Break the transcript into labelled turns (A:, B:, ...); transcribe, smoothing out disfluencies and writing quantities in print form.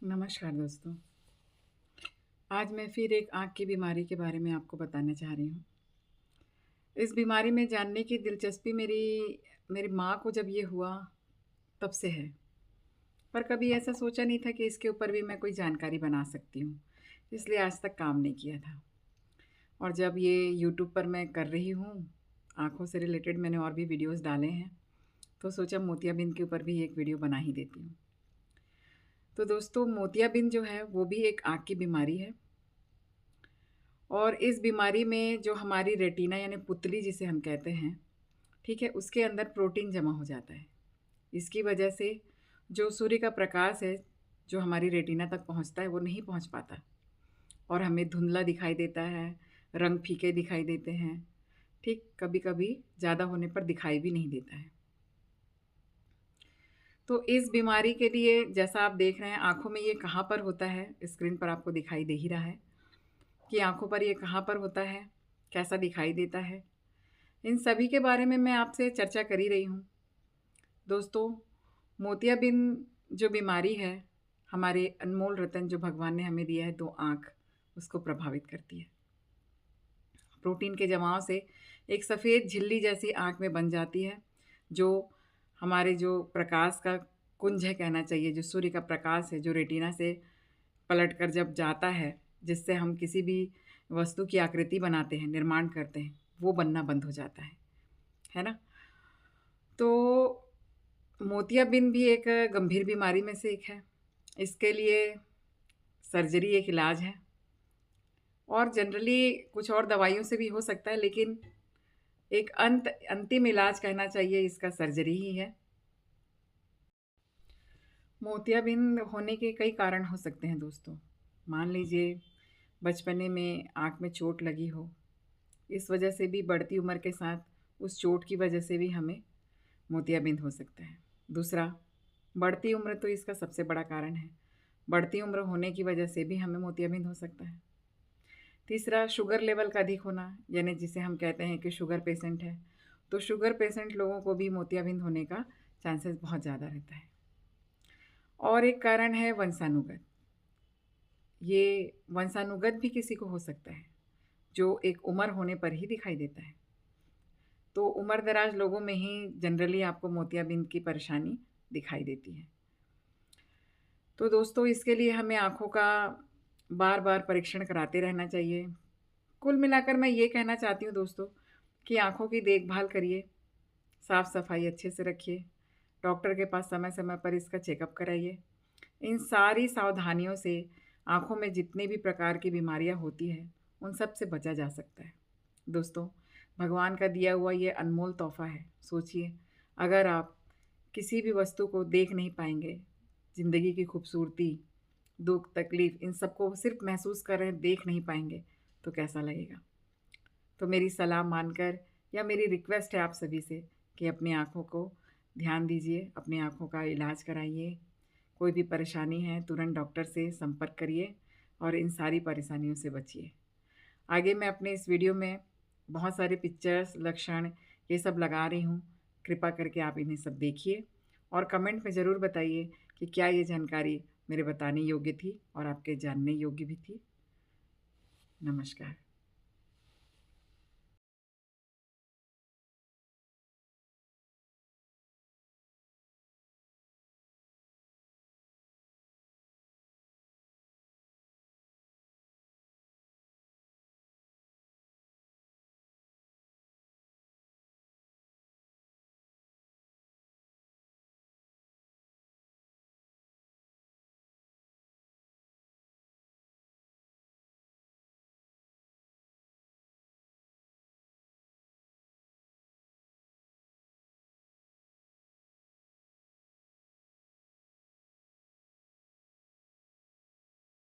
A: नमस्कार दोस्तों। आज मैं फिर एक आँख की बीमारी के बारे में आपको बताना चाह रही हूँ। इस बीमारी में जानने की दिलचस्पी मेरी मेरी माँ को जब ये हुआ तब से है। पर कभी ऐसा सोचा नहीं था कि इसके ऊपर भी मैं कोई जानकारी बना सकती हूँ। इसलिए आज तक काम नहीं किया था। और जब ये यूट्यूब पर मैं कर रही हूँ, आँखों से रिलेटेड मैंने और भी वीडियोज़ डाले हैं, तो सोचा मोतियाबिंद के ऊपर भी एक वीडियो बना ही देती हूँ। तो दोस्तों, मोतियाबिंद जो है वो भी एक आँख की बीमारी है। और इस बीमारी में जो हमारी रेटिना यानी पुतली जिसे हम कहते हैं, ठीक है, उसके अंदर प्रोटीन जमा हो जाता है। इसकी वजह से जो सूर्य का प्रकाश है, जो हमारी रेटिना तक पहुंचता है, वो नहीं पहुंच पाता और हमें धुंधला दिखाई देता है, रंग फीके दिखाई देते हैं, ठीक, कभी-कभी ज़्यादा होने पर दिखाई भी नहीं देता है। तो इस बीमारी के लिए जैसा आप देख रहे हैं, आँखों में ये कहाँ पर होता है, स्क्रीन पर आपको दिखाई दे ही रहा है कि आँखों पर ये कहाँ पर होता है, कैसा दिखाई देता है। इन सभी के बारे में मैं आपसे चर्चा कर ही रही हूँ। दोस्तों, मोतियाबिंद जो बीमारी है, हमारे अनमोल रतन जो भगवान ने हमें दिया है 2 आँख, उसको प्रभावित करती है। प्रोटीन के जमाव से एक सफ़ेद झिल्ली जैसी आँख में बन जाती है, जो हमारे जो प्रकाश का कुंज है कहना चाहिए, जो सूर्य का प्रकाश है, जो रेटिना से पलटकर जब जाता है, जिससे हम किसी भी वस्तु की आकृति बनाते हैं, निर्माण करते हैं, वो बनना बंद हो जाता है ना? तो मोतियाबिंद भी एक गंभीर बीमारी में से एक है। इसके लिए सर्जरी एक इलाज है और जनरली कुछ और दवाइयों से भी हो सकता है, लेकिन एक अंतिम इलाज कहना चाहिए इसका सर्जरी ही है। मोतियाबिंद होने के कई कारण हो सकते हैं दोस्तों। मान लीजिए बचपने में आँख में चोट लगी हो, इस वजह से भी बढ़ती उम्र के साथ उस चोट की वजह से भी हमें मोतियाबिंद हो सकता है। दूसरा, बढ़ती उम्र तो इसका सबसे बड़ा कारण है। बढ़ती उम्र होने की वजह से भी हमें मोतियाबिंद हो सकता है। तीसरा, शुगर लेवल का अधिक होना, यानी जिसे हम कहते हैं कि शुगर पेशेंट है, तो शुगर पेशेंट लोगों को भी मोतियाबिंद होने का चांसेस बहुत ज़्यादा रहता है। और एक कारण है वंशानुगत। ये वंशानुगत भी किसी को हो सकता है, जो एक उम्र होने पर ही दिखाई देता है। तो उम्र-दराज लोगों में ही जनरली आपको मोतियाबिंद की परेशानी दिखाई देती है। तो दोस्तों, इसके लिए हमें आँखों का बार-बार परीक्षण कराते रहना चाहिए। कुल मिलाकर मैं ये कहना चाहती हूँ दोस्तों कि आँखों की देखभाल करिए, साफ-सफाई अच्छे से रखिए, डॉक्टर के पास समय-समय पर इसका चेकअप कराइए। इन सारी सावधानियों से आँखों में जितने भी प्रकार की बीमारियाँ होती हैं, उन सब से बचा जा सकता है। दोस्तों, भगवान का दिया हुआ ये अनमोल तोहफ़ा है। सोचिए, अगर आप किसी भी वस्तु को देख नहीं पाएँगे, ज़िंदगी की खूबसूरती, दुःख, तकलीफ़ इन सबको सिर्फ़ महसूस कर रहे हैं, देख नहीं पाएँगे, तो कैसा लगेगा? तो मेरी सलाह मानकर या मेरी रिक्वेस्ट है आप सभी से कि अपनी आँखों को ध्यान दीजिए, अपनी आँखों का इलाज कराइए। कोई भी परेशानी है, तुरंत डॉक्टर से संपर्क करिए और इन सारी परेशानियों से बचिए। आगे मैं अपने इस वीडियो में बहुत सारे पिक्चर्स, लक्षण ये सब लगा रही हूँ। कृपा करके आप इन्हें सब देखिए और कमेंट में ज़रूर बताइए कि क्या ये जानकारी मेरे बताने योग्य थी और आपके जानने योग्य भी थी। नमस्कार।